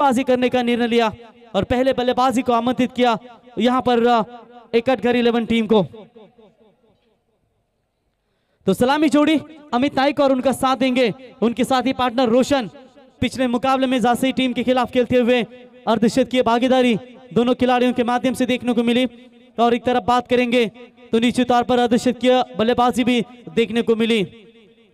बाजी करने का निर्णय लिया और पहले बल्लेबाजी को आमंत्रित किया यहां पर एकटघर 11 टीम को। तो सलामी जोड़ी अमित नाइक और उनका साथ देंगे उनके साथी पार्टनर रोशन। पिछले मुकाबले में जासई टीम के खिलाफ खेलते हुए अर्धशतकीय भागीदारी दोनों खिलाड़ियों के माध्यम से देखने को मिली। और एक तरफ बात करेंगे तो निश्चित तौर पर अर्धशतकीय बल्लेबाजी भी देखने को मिली।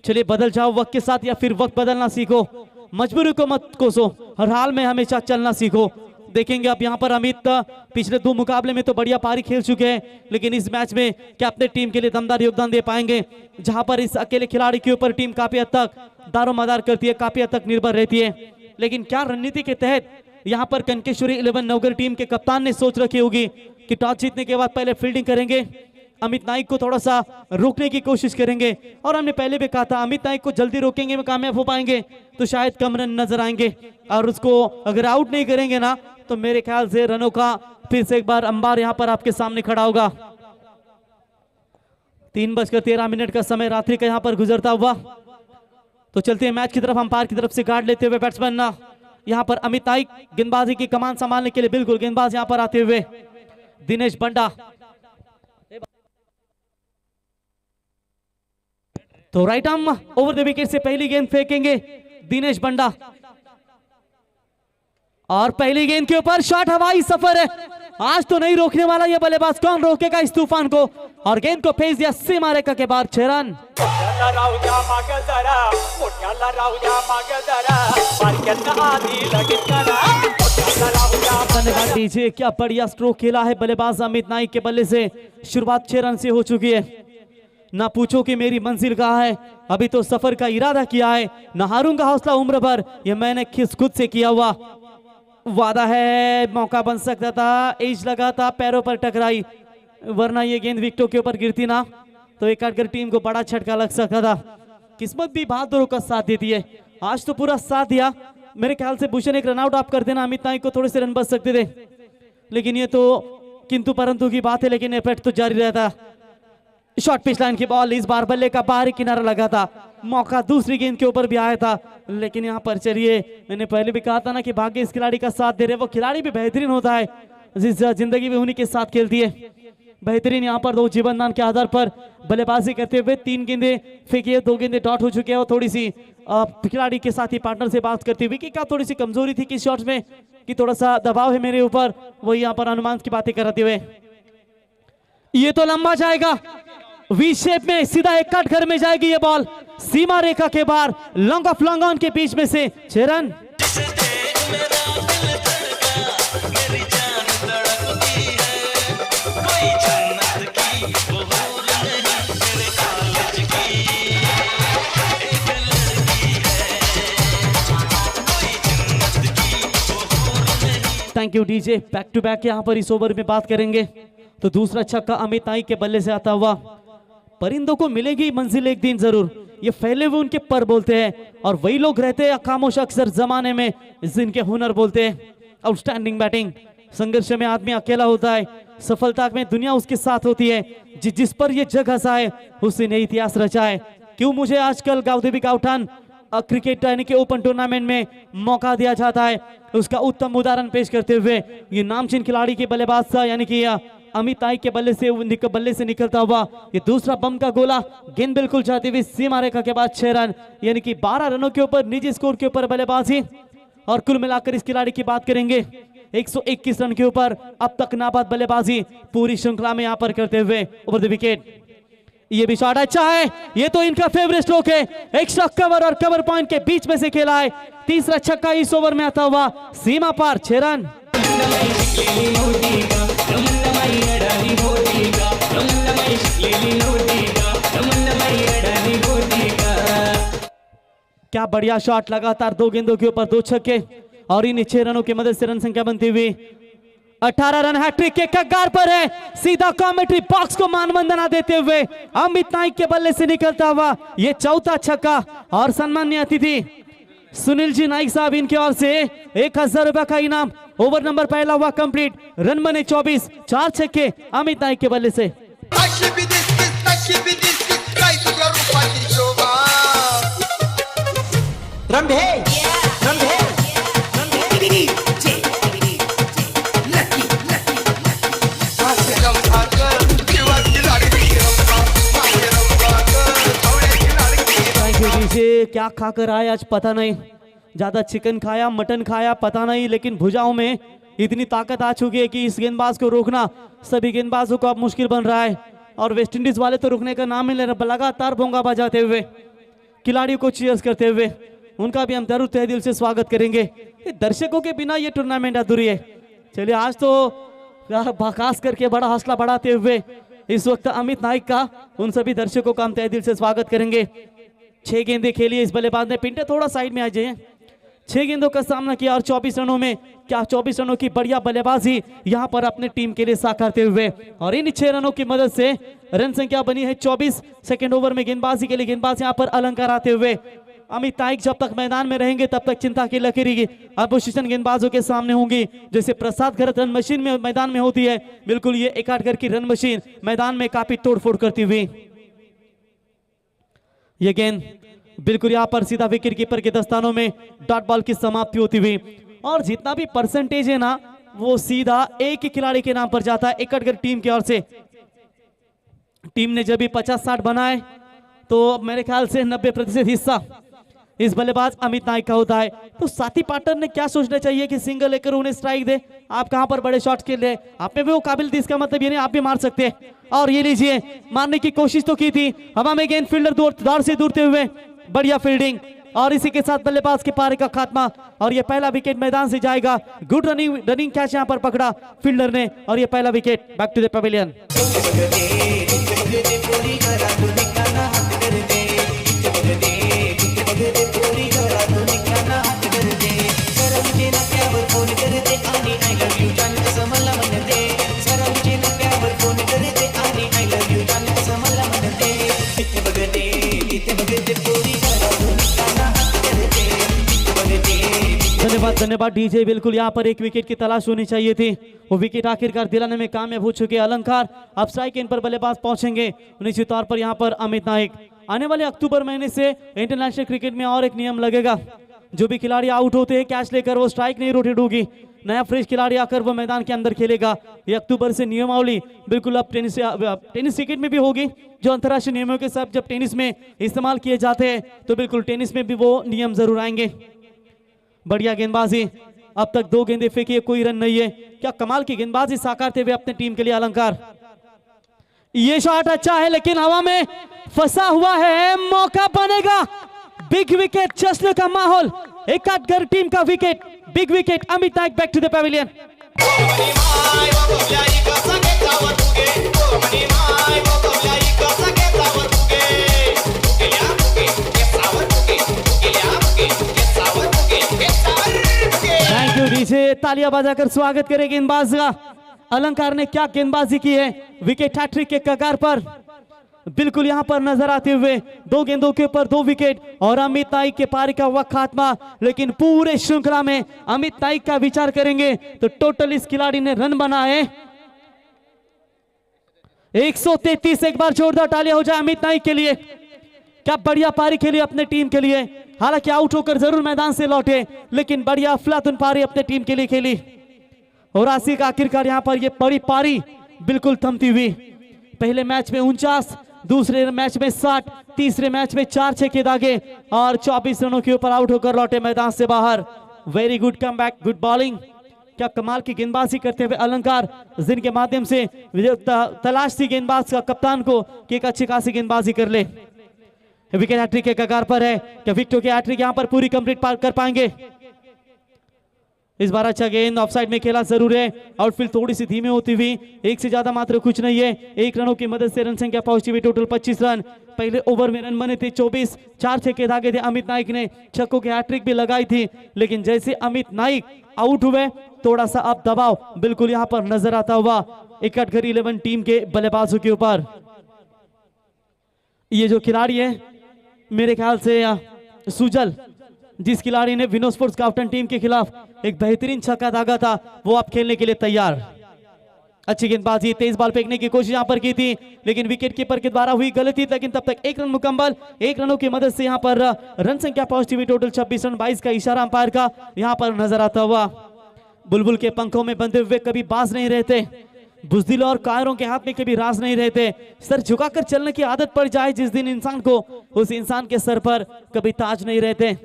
चलिए बदल जाओ वक्त के साथ या फिर वक्त बदलना सीखो, मजबूरी को मत कोसो, हर हाल में हमेशा चलना सीखो। देखेंगे अब यहाँ पर अमित पिछले 2 मुकाबले में तो बढ़िया पारी खेल चुके हैं, लेकिन इस मैच में क्या अपने टीम के लिए दमदार योगदान दे पाएंगे, जहां पर इस अकेले खिलाड़ी के ऊपर टीम काफी हद तक दारोमदार करती है, काफी हद तक निर्भर रहती है। लेकिन क्या रणनीति के तहत यहाँ पर कनकेश्वरी 11 नवगढ़ टीम के कप्तान ने सोच रखी होगी कि टॉस जीतने के बाद पहले फील्डिंग करेंगे, अमित नाइक को थोड़ा सा रोकने की कोशिश करेंगे। और हमने पहले भी कहा था अमित नाइक को जल्दी रोकेंगे में कामयाब हो पाएंगे तो शायद कम रन नजर आएंगे, और उसको अगर आउट नहीं करेंगे ना तो मेरे ख्याल से रनों का फिर से एक बार अंबार यहां पर आपके सामने खड़ा होगा। 3:13 का समय रात्रि का यहां पर गुजरता हुआ। तो चलते हैं मैच की तरफ। अंपायर की तरफ से गार्ड लेते हुए बैट्समैन यहां पर अमित नाइक गेंदबाजी की कमान संभालने के लिए बिल्कुल गेंदबाज यहां पर आते हुए दिनेश बंडा। तो right arm over the wicket से पहली गेंद फेंकेंगे दिनेश बंडा और पहली गेंद के ऊपर शॉट हवाई सफर है। आज तो नहीं रोकने वाला ये बल्लेबाज, कौन रोकेगा इस तूफान को, और गेंद को फेंक दिया सीमा रेखा के बाहर 6 रन। डीजे क्या बढ़िया स्ट्रोक खेला है बल्लेबाज अमित नाइक के बल्ले से। शुरुआत 6 रन से हो चुकी है। ना पूछो कि मेरी मंजिल कहाँ है, अभी तो सफर का इरादा किया है, ना हारूंगा हौसला उम्र भर, ये मैंने खुद से किया हुआ वादा है। मौका बन सकता था, एज लगा था, पैरों पर टकराई, वरना ये गेंद विकेटों के ऊपर गिरती ना तो एकटघर टीम को बड़ा झटका लग सकता था। किस्मत भी बहादुरों का साथ देती है, आज तो पूरा साथ दिया। मेरे ख्याल से भूषण एक रनआउट आप कर देना, अमित नाइक को थोड़े से रन बच सकते थे, लेकिन ये तो किंतु परंतु की बात है। लेकिन एफर्ट तो जारी रहता। शॉर्ट पिच लाइन की बॉल, इस बार बल्ले का बाहरी किनारा लगा था, मौका दूसरी गेंद के ऊपर भी आया था। लेकिन यहाँ पर चलिए, मैंने पहले भी कहा था ना कि भाग्य इस खिलाड़ी का साथ दे रहे, वो खिलाड़ी भी बेहतरीन होता है जिस जिंदगी में उन्हीं के साथ खेलती है। बेहतरीन यहाँ पर 2 जीवनदान के आधार पर बल्लेबाजी करते हुए 3 गेंदें फेंकी, 2 गेंदें डॉट हो चुके हैं। और थोड़ी सी खिलाड़ी के साथी पार्टनर से बात करते हुए कि क्या थोड़ी सी कमजोरी थी किस शॉट्स में, कि थोड़ा सा दबाव है मेरे ऊपर, वही यहाँ पर अनुमान की बातें कराते हुए। ये तो लंबा जाएगा, वी शेप में सीधा एकटघर में जाएगी ये बॉल, सीमा रेखा के बाहर, लॉन्ग ऑफ लॉन्ग ऑन के बीच में से 6 run. Thank you DJ. Back to back यहां पर इस ओवर में बात करेंगे तो दूसरा छक्का अमित नाइक के बल्ले से आता हुआ। परिंदों को मिलेगी मंजिल एक दिन जरूर, ये फैले हुए उनके पर बोलते हैं, और वही लोग रहते हैं खामोश अक्सर जमाने में जिनके हुनर बोलते हैं। आउटस्टैंडिंग बैटिंग, संघर्ष में आदमी अकेला होता है, सफलता में दुनिया उसके साथ होती है, जिस पर ये जग हंसाए उसी ने इतिहास रचा है। क्यों मुझे आजकल गावदेवी गावठान क्रिकेट यानी कि ओपन टूर्नामेंट में मौका दिया जाता है, उसका उत्तम उदाहरण पेश करते हुए ये नामचीन खिलाड़ी के बल्लेबाज था यानी कि अमित नाइक के बल्ले से निकलता हुआ ये दूसरा बम का गोला, गेंद बिल्कुल जाती हुई सीमा रेखा के बाद 6 रन, यानी कि 12 रनों के ऊपर निजी स्कोर के ऊपर बल्लेबाजी। और कुल मिलाकर इस खिलाड़ी की बात करेंगे 121 रन के ऊपर अब तक नाबाद बल्लेबाजी पूरी श्रृंखला में यहां पर करते हुए ओवर द विकेट। ये भी शॉट अच्छा है, ये तो इनका फेवरेट स्ट्रोक है, एक्स्ट्रा कवर और कवर पॉइंट के बीच में से खेला है। तीसरा छक्का इस ओवर में आता हुआ, सीमा पार 6 रन। क्या बढ़िया शॉट, लगातार 2 गेंदों के ऊपर 2 छक्के और इन 6 रनों की मदद से रन संख्या बनती हुई 18 रन हैट्रिक के कगार पर है। सीधा कमेंट्री बॉक्स को मानवंदना देते हुए अमित नाइक के बल्ले से निकलता हुआ ये चौथा छक्का, और सम्मान्य अतिथि सुनील जी नाइक साहब इनकी ओर से 1000 रुपए का इनाम। ओवर नंबर पहला हुआ कंप्लीट, रन बने 24, 4 छक्के अमित नाइक के बल्ले से। रंभे, रंभे, रंभे। क्या खाकर आए आज पता नहीं, ज्यादा चिकन खाया मटन खाया पता नहीं, लेकिन भुजाओं में इतनी ताकत आ चुकी है कि इस गेंदबाज को रोकना सभी गेंदबाजों को अब मुश्किल बन रहा है। और वेस्ट इंडीज वाले तो रुकने का नाम नहीं ले रहे, लगातार भोंगा बजाते हुए खिलाड़ियों को चीयर्स करते हुए उनका भी हम जरूर तहे दिल से स्वागत करेंगे। दर्शकों के बिना ये टूर्नामेंट अधूरी है। चलिए आज तो खास करके बड़ा हौसला बढ़ाते हुए इस वक्त अमित नाइक का उन सभी दर्शकों का हम तहे दिल से स्वागत करेंगे। 6 गेंदें खेली इस बल्लेबाज ने, पिंटे थोड़ा साइड में आ जाइए। 6 गेंदों का सामना किया और 24 रनों में, क्या 24 रनों की बढ़िया बल्लेबाजी यहां पर अपने टीम के लिए साकारते हुए, और इन 6 रनों की मदद से रन संख्या बनी है 24। सेकंड ओवर में गेंदबाजी के लिए गेंदबाज यहां पर अलंकार आते हुए अमित नाइक जब तक मैदान में रहेंगे तब तक चिंता की लकीर अपोजिशन गेंदबाजों के सामने होंगी, जैसे प्रसाद घरत रन मशीन में मैदान में होती है, बिल्कुल ये एकाडगर की रन मशीन मैदान में काफी तोड़फोड़ करती हुई। ये गेंद बिल्कुल यहाँ पर सीधा विकेट कीपर के दस्तानों में डॉट बॉल की समाप्ति होती हुई, और जितना भी परसेंटेज है ना वो सीधा एक ही खिलाड़ी के नाम पर जाता है एकाडगर टीम की ओर से। टीम ने जब भी 50-60 बनाए तो मेरे ख्याल से 90% हिस्सा इस बल्लेबाज अमित नाइक का होता है। तो साथी पार्टनर ने क्या सोचना चाहिए कि सिंगल लेकर उन्हें स्ट्राइक दे, आप कहां पर बड़े शॉट खेल रहे, आप में भी वो काबिल थी, इसका मतलब ये नहीं आप भी मार सकते हैं। और ये लीजिए, मारने की कोशिश तो की थी, हवा में गेंद फील्डर दौड़ से दूरते हुए बढ़िया फील्डिंग, और इसी के साथ बल्लेबाज के पारी का खात्मा, और ये पहला विकेट मैदान से जाएगा। गुड रनिंग कैच यहां पर पकड़ा फील्डर ने, और ये पहला wicket. Back to the pavilion. धन्यवाद डीजे। बिल्कुल यहाँ पर एक विकेट की तलाश होनी चाहिए थी, वो विकेट आखिरकार दिलाने में कामयाब हो चुके अलंकार। अब स्ट्राइक इन पर बल्लेबाज पहुंचेंगे निश्चित तौर पर यहाँ पर अमित नाइक। आने वाले अक्टूबर महीने से इंटरनेशनल क्रिकेट में और एक नियम लगेगा, जो भी खिलाड़ी आउट होते हैं कैच लेकर वो स्ट्राइक नहीं रोटेट होगी, नया फ्रेश खिलाड़ी आकर वो मैदान के अंदर खेलेगा। ये अक्टूबर से नियमावली बिल्कुल अब टेनिस क्रिकेट में भी होगी, जो अंतर्राष्ट्रीय नियमों के साथ जब टेनिस में इस्तेमाल किए जाते हैं तो बिल्कुल टेनिस में भी वो नियम जरूर आएंगे। बढ़िया गेंदबाजी, अब तक 2 गेंदें फेंकी, कोई रन नहीं है। क्या कमाल की गेंदबाजी साकारते हुए अपने टीम के लिए अलंकार। ये शॉट अच्छा है लेकिन हवा में फंसा हुआ है, मौका बनेगा। बिग विकेट जश्न का माहौल, एकाडगर टीम का wicket, big wicket. Amit Naik back to the pavilion. Thank you DJ, तालियां बजाकर स्वागत करें गेंदबाज का। अलंकार ने क्या गेंदबाजी की है, विकेट हैट्रिक के कगार पर बिल्कुल यहां पर नजर आते हुए 2 गेंदों के ऊपर 2 विकेट, और अमित नाइक के पारी का हुआ खात्मा। लेकिन पूरे श्रृंखला में अमित नाइक का विचार करेंगे तो टोटल इस खिलाड़ी ने रन बनाए 133। एक बार जोरदार तालियां हो जाए अमित नाइक के लिए, क्या बढ़िया पारी खेली अपने टीम के लिए। हालांकि आउट होकर जरूर मैदान से लौटे, लेकिन बढ़िया अफलातुन पारी अपने टीम के लिए खेली। और आसिक आखिरकार यहां पर ये बड़ी पारी बिल्कुल थमती हुई। पहले मैच में 49, दूसरे मैच में 60, तीसरे मैच में 4 छक्के दागे, और 24 रनों के ऊपर आउट होकर लौटे मैदान से बाहर। Very good comeback, good bowling, क्या कमाल की गेंदबाजी करते हुए अलंकार, जिनके माध्यम से तलाश थी गेंदबाज का कप्तान को कि एक अच्छी खासी गेंदबाजी कर ले। विकेट हैट्रिक के कगार पर है, क्या विकेटों की हैट्रिक यहां पर पूरी कंप्लीट कर पाएंगे। इस बार अच्छा गेंद ऑफसाइड में खेला जरूर है, आउटफील्ड थोड़ी सी धीमी होती हुई, एक से ज्यादा मात्र कुछ नहीं है। 1 रनों की मदद से रन संख्या पहुंची हुई टोटल 25 रन। पहले ओवर में रन बने थे 24, 4 छक्के दागे थे अमित नाइक ने, छक्कों की हैट्रिक भी लगाई थी। लेकिन जैसे अमित नाइक आउट हुए थोड़ा सा अब दबाव बिल्कुल यहां पर नजर आता हुआ एकाडगर 11 टीम के बल्लेबाजों के ऊपर। ये जो खिलाड़ी है मेरे ख्याल से सुजल, जिस खिलाड़ी ने विनो स्पोर्ट्स काउंटन टीम के खिलाफ एक बेहतरीन छक्का दागा था, वो अब खेलने के लिए तैयार। अच्छी गेंदबाजी, तेज बॉल फेंकने की कोशिश यहां पर की थी, लेकिन विकेट कीपर के द्वारा हुई गलती। लेकिन तब तक 1 रन मुकम्मल, 1 रनों की मदद से यहां पर रन संख्या पहुंचती हुई टोटल 26 रन। 22 का इशारा अंपायर का यहां पर नजर आता हुआ। बुलबुल के पंखों में बंधे हुए कभी बाज नहीं रहते, बुजदिल और कायरों के हाथ में कभी राज नहीं रहते। सर झुकाकर चलने की आदत पड़ जाए जिस दिन इंसान को, उस इंसान के सर पर कभी ताज नहीं रहते।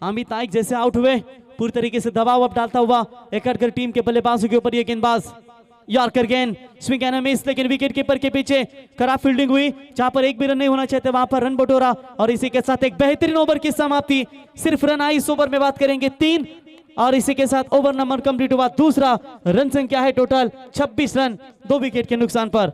अमित नाइक जैसे आउट हुए, पूरी तरीके से दबाव अब डालता हुआ एकड़कर टीम के बल्लेबाजों के ऊपर ये गेंदबाज यॉर्कर गेंद स्विंग एंड मिस, लेकिन विकेट कीपर के पीछे खराब फील्डिंग हुई। जहां पर एक भी रन नहीं होना चाहते वहां पर रन बटोरा और इसी के साथ एक बेहतरीन ओवर की समाप्ति। सिर्फ रन आई इस ओवर में बात करेंगे 3 और इसी के साथ ओवर नंबर कंप्लीट हुआ दूसरा। रन संख्या है टोटल 26 रन 2 विकेट के नुकसान पर।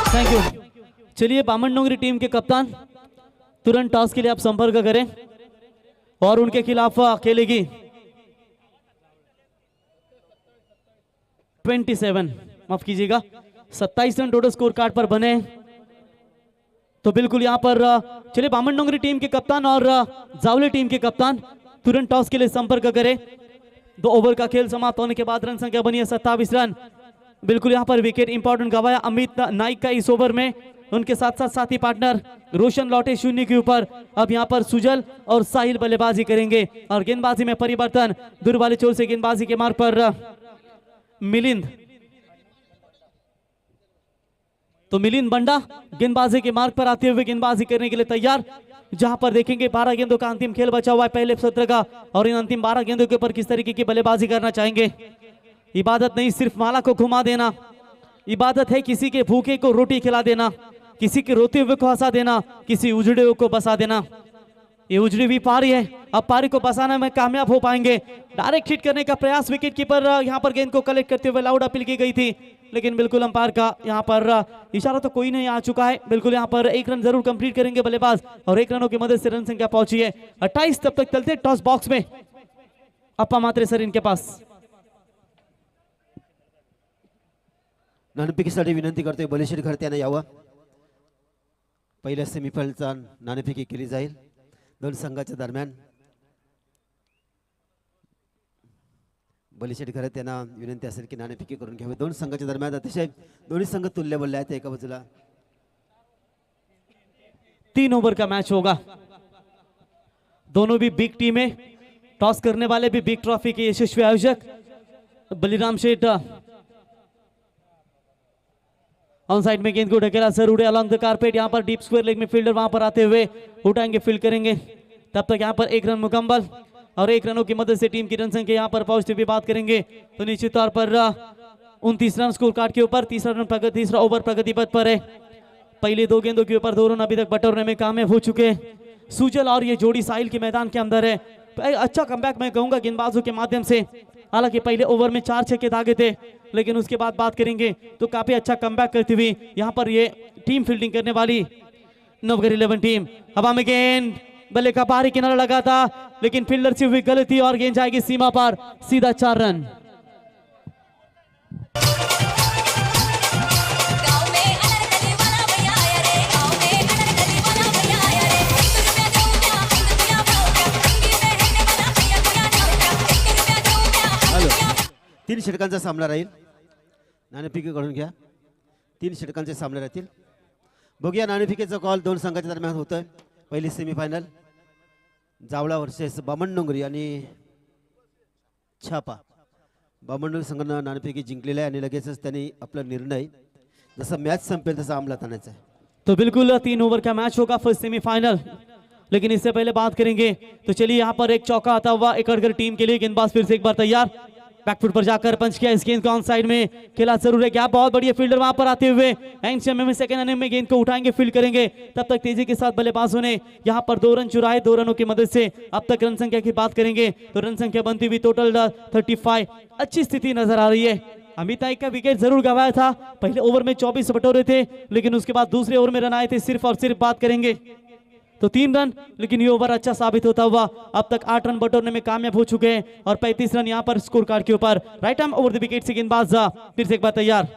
Thank you. चलिए बामन डोंगरी टीम के कप्तान तुरंत टॉस के लिए आप संपर्क करें और उनके खिलाफ खेलेगी 27, माफ कीजिएगा 27 रन टोटल स्कोर कार्ड पर बने। तो बिल्कुल यहां पर चलिए बामन डोंगरी टीम के कप्तान और जावली टीम के कप्तान तुरंत टॉस के लिए संपर्क करें। 2 ओवर का खेल समाप्त होने के बाद रन संख्या बनी है 27 रन। बिल्कुल यहां पर विकेट इंपॉर्टेंट गवाया अमित नाइक का इस ओवर में, उनके साथ साथ साथी पार्टनर रोशन लौटे 0 के ऊपर। अब यहां पर सुजल और साहिल बल्लेबाजी करेंगे और गेंदबाजी में परिवर्तन, दूर वाले छोर से गेंदबाजी के मार्ग पर मिलिंद, तो मिलिंद बंडा गेंदबाजी के मार्ग पर आते हुए गेंदबाजी करने के लिए तैयार। जहां पर देखेंगे 12 गेंदों का अंतिम खेल बचा हुआ है पहले सत्र का और इन अंतिम 12 गेंदों के ऊपर किस तरीके की बल्लेबाजी करना चाहेंगे। इबादत नहीं सिर्फ माला को घुमा देना, इबादत है किसी के भूखे को रोटी खिला देना, किसी के रोते हुए को हंसा देना, किसी उजड़े हुए को बसा देना। ये उजड़ी हुई पारी है, अब पारी को बसाने में कामयाब हो पाएंगे। डायरेक्ट हिट करने का प्रयास विकेट कीपर यहां पर गेंद को कलेक्ट करते हुए लाउड अपील की गई थी, लेकिन बिल्कुल अंपायर का यहां पर इशारा तो कोई नहीं आ चुका है। बिल्कुल यहां पर 1 रन जरूर कंप्लीट करेंगे बल्लेबाज और 1 रनों की मदद से रन संख्या पहुंची है 28। तब तक चलते टॉस बॉक्स में अप्पा मात्रे सर इनके पास। नाणेफेकीसाठी विनंती करतोय बलेश्वरी खरते यांना यावं। पहिल्या सेमीफायनलचा नाणेफेकी केली जाईल 2 संघाच्या दरम्यान। बलेश्वरी खरते यांना विनंती असेल की नाणेफेकी करून घ्यावी 2 संघाच्या दरम्यान। अतिशय दोन्ही संघ तुल्य बल्ले आहेत, एका बाजूला 3 ओवर का मैच होगा, दोनों भी बिग टीम है। टॉस करने वाले भी बिग ट्रॉफी के यशस्वी आयोजक बलिराम शेठ ऑन साइड में गेंद को ढकेला, सर उड़े अलॉन्ग द कारपेट। यहां पर डीप स्क्वायर लेग में फील्डर वहां पर आते हुए उठाएंगे, फील्ड करेंगे। तब तक यहां पर 1 रन मुकम्मल और 1 रनों की मदद से टीम की रन संख्या यहां पर पहुंचते हुए बात करेंगे तो निश्चित तौर पर 29 रन स्कोर कार्ड के ऊपर। तीसरा ओवर प्रगति पथ पर है। पहले 2 गेंदों के ऊपर 2 रन अभी तक बटोरने में कामयाब हो चुके सुजल और ये जोड़ी साहिल के मैदान के अंदर है। अच्छा कमबैक मैं कहूंगा गेंदबाजों के माध्यम से। हालांकि पहले ओवर में 4 छक्के दागे थे, लेकिन उसके बाद बात करेंगे तो काफी अच्छा कमबैक करती हुई यहां पर ये टीम फील्डिंग करने वाली नवगढ़ 11 टीम। हवा में गेंद बल्ले का बाहरी किनारा लगा था, लेकिन फील्डर से हुई गलती और गेंद जाएगी सीमा पर, सीधा 4 रन। तीन षटकांचा सामना राहील, नाणेफेकी करून घ्या। 3 षटकांचे सामने राहतील। बघूया नाणेफेकीचा कॉल 2 संघाच्या दरम्यान होतोय। पहिली सेमीफायनल जावळा वर्सेस बामणडोंगरी आणि छापा। बामणडोंगरी संघानं नाणेफेकी जिंकलेली आहे आणि लगेचच त्यांनी आपला निर्णय जसा मॅच संपेल तसा अंमलात आणायचा आहे। तो बिल्कुल 3 ओवर का मैच होगा फर्स्ट सेमीफाइनल, लेकिन इससे पहले बात करेंगे तो चलिए यहाँ पर एक चौका आता हुआ एकड़कर टीम के लिए। गेंदबाज फिर से एक बार तैयार, बैकफुट पर जाकर पंच किया, इस गेंद को ऑन साइड में खेला जरूर है। गैप बहुत बढ़िया, फील्डर वहां पर आते हुए एंड समय में सेकंड इनिंग में गेंद को उठाएंगे, फील्ड करेंगे। तब तक तेजी के साथ बल्लेबाजों ने यहां पर 2 रन चुराए, 2 रनों की मदद से। अब तक रन संख्या की बात करेंगे तो रन संख्या बनती हुई टोटल 35। अच्छी स्थिति नजर आ रही है। अमित नाइक का विकेट जरूर गंवाया था, पहले ओवर में 24 बटोरे थे, लेकिन उसके बाद दूसरे ओवर में रन आए थे सिर्फ और सिर्फ बात करेंगे तो 3 रन, लेकिन ये ओवर अच्छा साबित होता हुआ अब तक 8 रन बटोरने में कामयाब हो चुके हैं और 35 रन यहां पर स्कोर कार्ड के ऊपर। Right arm over the wicket से गेंदबाज फिर से एक बार तैयार,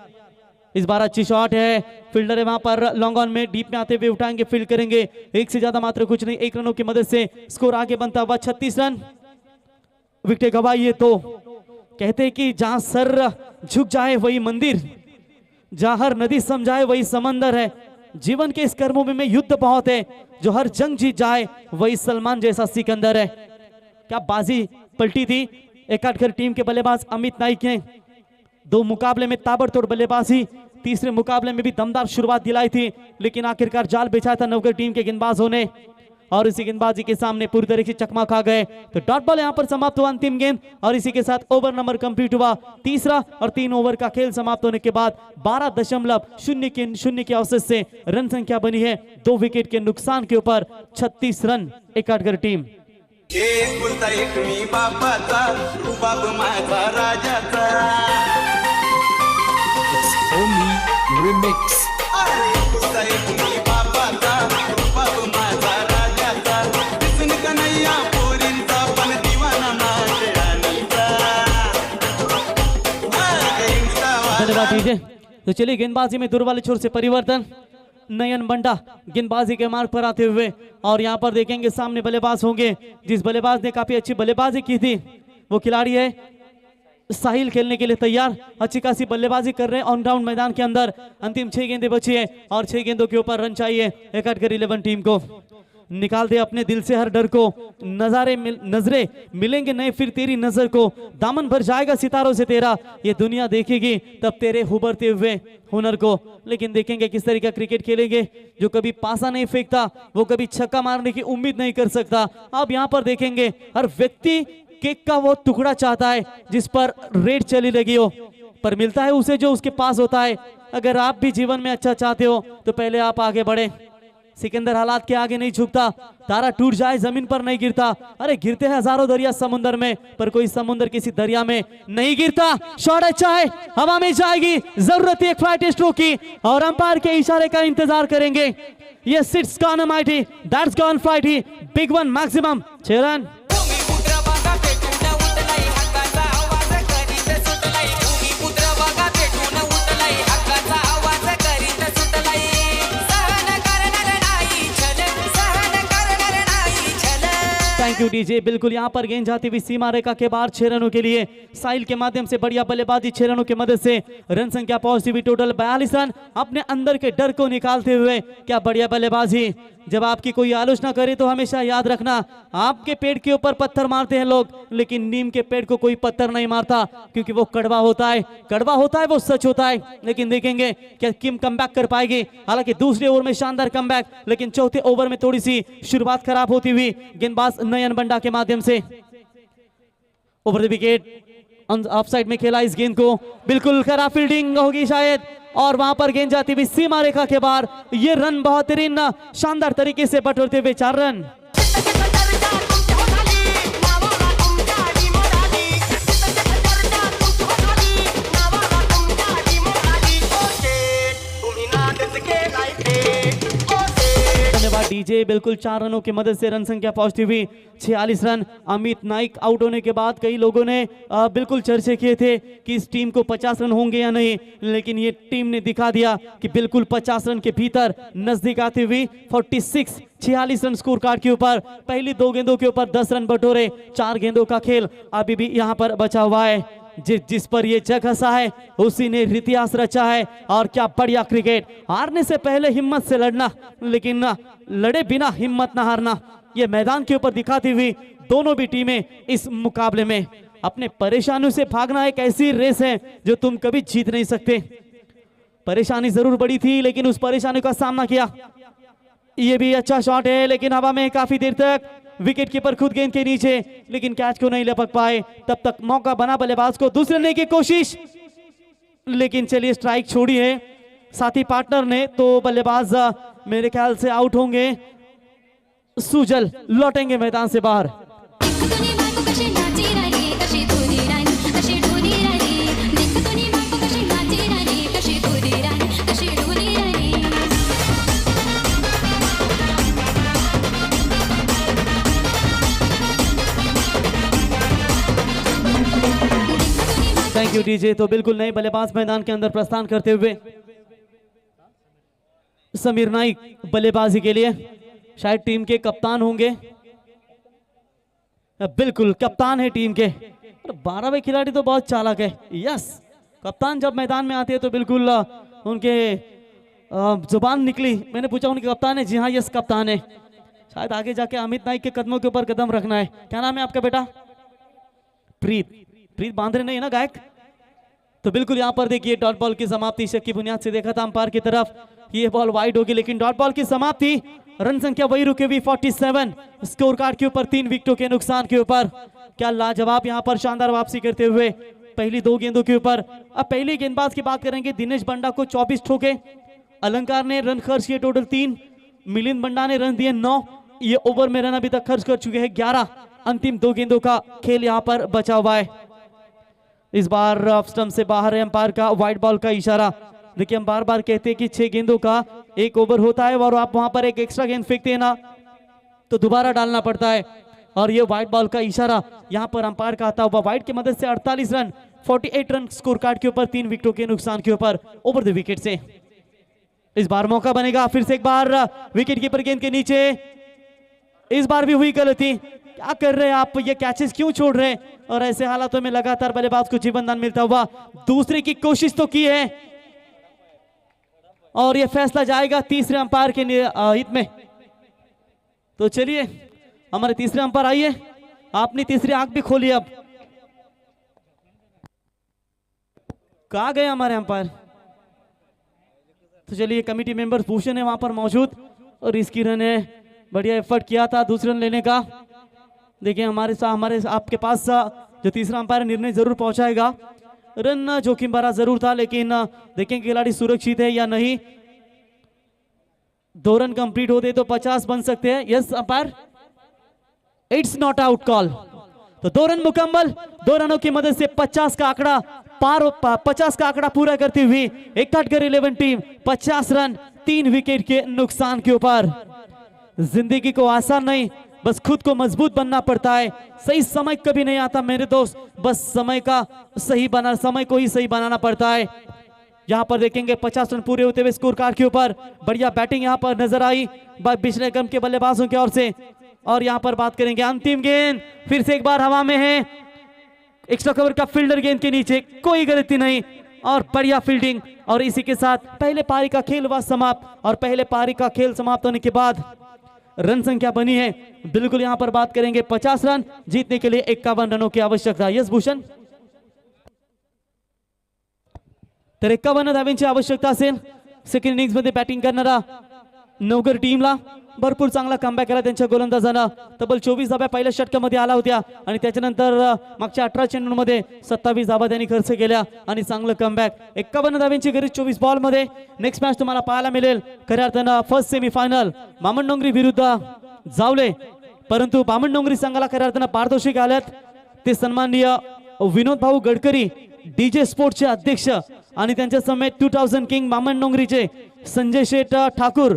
इस बार अच्छी शॉट है, फील्डर है वहां पर लॉन्ग ऑन में डीप में आते हुए उठाएंगे, फील्ड करेंगे। 1 से ज्यादा मात्र कुछ नहीं, 1 रनों की मदद से स्कोर आगे बनता हुआ 36 रन। विकेट गवाइए कहते हैं कि जहां सर झुक जाए वही मंदिर, जहां हर नदी सम जाए वही समंदर है। जीवन के इस कर्मभूमि में युद्ध बहुत है, जो हर जंग जीत जाए वही सलमान जैसा सिकंदर है। क्या बाजी पलटी थी एकाडकर टीम के बल्लेबाज अमित नाइक ने। 2 मुकाबले में ताबड़तोड़ बल्लेबाजी, तीसरे मुकाबले में भी दमदार शुरुआत दिलाई थी, लेकिन आखिरकार जाल बिछाया था नवगढ़ टीम के गेंदबाजों ने और इसी गेंदबाजी के सामने पूरी तरीके से चकमा खा गए। तो डॉट बॉल यहां पर समाप्त हुआ अंतिम गेंद और इसी के साथ ओवर नंबर कंप्लीट हुआ। तीसरा और 3 ओवर का खेल समाप्त होने के बाद 12.0 के औसत से रन संख्या बनी है 2 विकेट के नुकसान के ऊपर 36 रन एकाडकर टीम। एकुलता एक मी बापाचा, बाप माझा राजाचा। Remix. एकुलता एक मी बापाचा, बाप माझा राजाचा। दिसून कन्हैया पोरींचा पण दिवाना माझ्यानीचा। धन्यवाद डीजे। तो चलिए गेंदबाजी में दूर वाले छोर से परिवर्तन, नयन बंडा गेंदबाजी के मार्ग पर आते हुए और यहां पर देखेंगे सामने बल्लेबाज होंगे। जिस बल्लेबाज ने काफी अच्छी बल्लेबाजी की थी वो खिलाड़ी है साहिल, खेलने के लिए तैयार, अच्छी खासी बल्लेबाजी कर रहे हैं ऑन ग्राउंड मैदान के अंदर। अंतिम 6 गेंदें बची है और 6 गेंदों के ऊपर रन चाहिए एकाडकर 11 टीम को। निकाल दे अपने दिल से हर डर को, नजरे मिलेंगे नहीं फिर तेरी नजर को, दामन भर जाएगा सितारों से तेरा, ये दुनिया देखेगी तब तेरे उभरते हुए हुनर को। लेकिन देखेंगे किस तरह का क्रिकेट खेलेंगे। जो कभी पासा नहीं फेंकता वो कभी छक्का मारने की उम्मीद नहीं कर सकता। अब यहाँ पर देखेंगे हर व्यक्ति केक का वो टुकड़ा चाहता है जिस पर रेड चली लगी हो, पर मिलता है उसे जो उसके पास होता है। अगर आप भी जीवन में अच्छा चाहते हो तो पहले आप आगे बढ़े। सिकंदर हालात के आगे नहीं झुकता, तारा टूट जाए जमीन पर नहीं गिरता। अरे गिरते हैं हजारों दरिया समुद्र में, पर कोई समुद्र किसी दरिया में नहीं गिरता। शॉट अच्छा है, हवा में जाएगी, जरूरत है एक फ्लाइट स्ट्रोक की और अंपायर के इशारे का इंतजार करेंगे। ये sits gone mighty, that's gone flighty, big one maximum 6 run. Thank you DJ. बिल्कुल यहाँ पर गेंद जाती हुई सीमा रेखा के बाहर 6 रनों के लिए साहिल के माध्यम से बढ़िया बल्लेबाजी, 6 रनों की मदद से रन संख्या पहुंचती हुई टोटल 42 रन। अपने अंदर के डर को निकालते हुए क्या बढ़िया बल्लेबाजी। जब आपकी कोई आलोचना करे तो हमेशा याद रखना, आपके पेड़ के ऊपर पत्थर मारते हैं लोग, लेकिन नीम के पेड़ को कोई पत्थर नहीं मारता क्योंकि वो कड़वा होता है। कड़वा होता है वो सच होता है। लेकिन देखेंगे क्या किम कमबैक कर पाएगी। हालांकि दूसरे ओवर में शानदार कमबैक, लेकिन चौथे ओवर में थोड़ी सी शुरुआत खराब होती हुई गेंदबाज नयन बंडा के माध्यम से over the wicket of side में खेला इस गेंद को। बिल्कुल खराब फील्डिंग होगी शायद और वहां पर गेंद जाती हुई सीमा रेखा के बाहर। ये रन बेहतरीन शानदार तरीके से बटोरते हुए 4 रन। धन्यवाद डीजे। बिल्कुल 4 रनों की मदद से रन संख्या पहुंचती हुई 46 रन। अमित नाइक आउट होने के बाद कई लोगों ने बिल्कुल चर्चे किए थे कि इस टीम को 50 रन होंगे या नहीं, लेकिन ये टीम ने दिखा दिया कि बिल्कुल 50 रन के भीतर नजदीक आती हुई 46 रन स्कोर कार्ड के ऊपर। पहली 2 गेंदों के ऊपर 10 रन बटोरे। 4 गेंदों का खेल अभी भी यहाँ पर बचा हुआ है। जिस पर ये जग हंसा है उसी ने इतिहास रचा है। और क्या बढ़िया क्रिकेट। हारने से पहले हिम्मत से लड़ना, लेकिन लड़े बिना हिम्मत ना हारना, ये मैदान के ऊपर दिखाती हुई दोनों भी टीमें इस मुकाबले में। अपने परेशानियों से भागना एक ऐसी रेस है जो तुम कभी जीत नहीं सकते। परेशानी जरूर बड़ी थी लेकिन उस परेशानी का सामना किया। ये भी अच्छा शॉट है लेकिन हवा में काफी देर तक, विकेट कीपर खुद गेंद के नीचे, लेकिन कैच को नहीं लपक पाए। तब तक मौका बना बल्लेबाज को दूसरे लेने की कोशिश, लेकिन चलिए स्ट्राइक छोड़ी है साथी पार्टनर ने, तो बल्लेबाज मेरे ख्याल से आउट होंगे। सुजल लौटेंगे मैदान से बाहर। Thank you DJ. तो बिल्कुल नए बल्लेबाज मैदान के अंदर प्रस्थान करते हुए समीर नाइक बल्लेबाजी के लिए, शायद टीम के कप्तान होंगे। बिल्कुल कप्तान है टीम के। और 12वें खिलाड़ी तो बहुत चालाक है। यस, कप्तान जब मैदान में आते हैं तो बिल्कुल उनके जुबान निकली, मैंने पूछा उनके कप्तान है? जी हाँ यस कप्तान है। शायद आगे जाके अमित नाइक के कदमों के ऊपर कदम रखना है। क्या नाम है आपका बेटा? प्रीत। प्रीत बांद्रे नहीं है ना गायक? तो बिल्कुल यहाँ पर देखिए डॉट बॉल की समाप्ति, शक की बुनियाद से देखा था अंपायर की तरफ, ये बॉल वाइड होगी, लेकिन डॉट बॉल की समाप्ति, रन संख्या वही रुकी हुई 47 स्कोर कार्ड के ऊपर 3 विकेटों के नुकसान के ऊपर। क्या लाजवाब यहाँ पर शानदार वापसी करते हुए पहली 2 गेंदों के ऊपर। अब पहली गेंदबाज की बात करेंगे, दिनेश बंडा को 24 ठोके, अलंकार ने रन खर्च किए टोटल 3, मिलिंद बंडा ने रन दिए 9, ये ओवर में रन अभी तक खर्च कर चुके हैं 11। अंतिम 2 गेंदों का खेल यहाँ पर बचा हुआ है। इस बार ऑफ स्टंप से बाहर है, अंपायर का व्हाइट बॉल का इशारा। देखिए हम बार बार कहते हैं कि 6 गेंदों का 1 ओवर होता है और आप वहां पर एक एक्स्ट्रा गेंद फेंकते हैं ना तो दोबारा डालना पड़ता है, और ये व्हाइट बॉल का इशारा यहाँ पर अंपायर का आता हुआ। व्हाइट की मदद से 48 रन 48 रन स्कोर कार्ड के ऊपर 3 विकेटों के नुकसान के ऊपर ओवर द विकेट से। इस बार मौका बनेगा फिर से एक बार विकेट कीपर गेंद के नीचे, इस बार भी हुई गलती। क्या कर रहे हैं आप, ये कैचेस क्यों छोड़ रहे हैं? और ऐसे हालातों में लगातार बल्लेबाज को जीवनदान मिलता हुआ, दूसरे की कोशिश तो की है और ये फैसला जाएगा तीसरे अंपायर के हित में। तो चलिए हमारे तीसरे अंपायर आइए, आपने तीसरी आंख भी खोली। अब कहां गए हमारे अंपायर? तो चलिए कमेटी मेंबर्स भूषण है वहां पर मौजूद, और इसकी रन है, बढ़िया एफर्ट किया था दूसरे रन लेने का। देखिए हमारे आपके पास जो तीसरा अंपायर निर्णय जरूर पहुंचाएगा। रन जोखिम भरा जरूर था, लेकिन देखें खिलाड़ी सुरक्षित है या नहीं। 2 रन कंप्लीट होते तो 50 बन सकते हैं। Yes umpire, it's not out call. तो 2 रन मुकम्मल, 2 रनों की मदद से 50 का आंकड़ा पार, 50 का आंकड़ा पूरा करती हुई एक काटकर 11 टीम 50 रन 3 विकेट के नुकसान के ऊपर। जिंदगी को आसान नहीं, बस खुद को मजबूत बनना पड़ता है। सही समय कभी नहीं आता मेरे दोस्त, बस समय को ही सही बनाना पड़ता है। यहाँ पर देखेंगे 50 रन पूरे होते हुए स्कोर कार्ड के ऊपर। बढ़िया बैटिंग यहाँ पर नजर आई पिछले क्रम के बल्लेबाजों की ओर से। और यहाँ पर बात करेंगे अंतिम गेंद, फिर से एक बार हवा में है, एक्स्ट्रा कवर का फील्डर गेंद के नीचे, कोई गलती नहीं और बढ़िया फील्डिंग। और इसी के साथ पहले पारी का खेल हुआ समाप्त, और पहले पारी का खेल समाप्त होने के बाद रन संख्या बनी है बिल्कुल यहाँ पर बात करेंगे 50 रन, जीतने के लिए 51 रनों की आवश्यकता। यस भूषण, तर 51 धावांची आवश्यकता असेल। सेकंड इनिंग्स मध्ये बॅटिंग करणारा नवगर टीमला भरपूर चांगला कमबॅक केला त्यांच्या गोलंदाजानं। तब्बल 24 धावा पहिल्या षटकामध्ये आला होत्या, आणि त्याच्यानंतर मागच्या 18 चेंडूंमध्ये 27 धावा त्यांनी खर्च केल्या आणि चांगलं कमबॅक। 51 धावांची गरज 24 बॉल मध्ये। नेक्स्ट मॅच तुम्हाला पाहायला मिळेल खऱ्या अर्थानं फर्स्ट सेमीफायनल बामणडोंगरी विरुद्ध जावले, परंतु बामणडोंगरी संघाला खऱ्या अर्थानं पारितोषिक आल्यात ते सन्माननीय विनोद भाऊ गडकरी डीजे स्पोर्ट्सचे अध्यक्ष आणि त्यांच्या समेत 2000 किंग बामणडोंगरीचे संजय शेठ ठाकूर,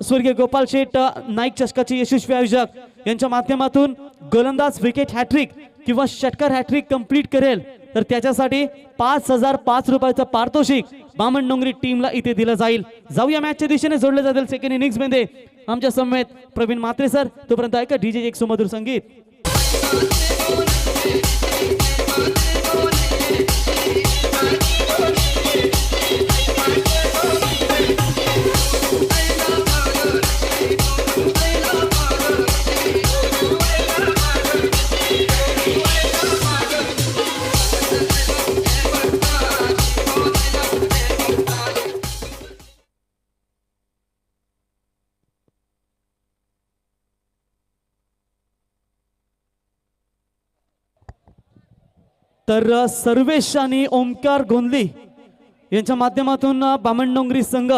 स्वर्गीय गोपाल शेठ नाईक चषकाचे यशस्वी आयोजक यांच्या माध्यमातून गोलंदाज विकेट हॅट्रिक किंवा षटकार हॅट्रिक कंप्लीट करेल तर त्याच्यासाठी 5005 रुपयाचं पारितोषिक बामणडोंगरी टीमला इथे दिलं जाईल। जाऊया मॅचच्या दिशेने जोडले जातील सेकंड इनिंग्स मध्ये आमच्या समेत प्रवीण म्हात्रे सर। तोपर्यंत ऐका डीजे एक सुमधुर संगीत। तर सर्वेश आणि ओमकार गोंदली यांच्या माध्यमातून बामणडोंगरी संघ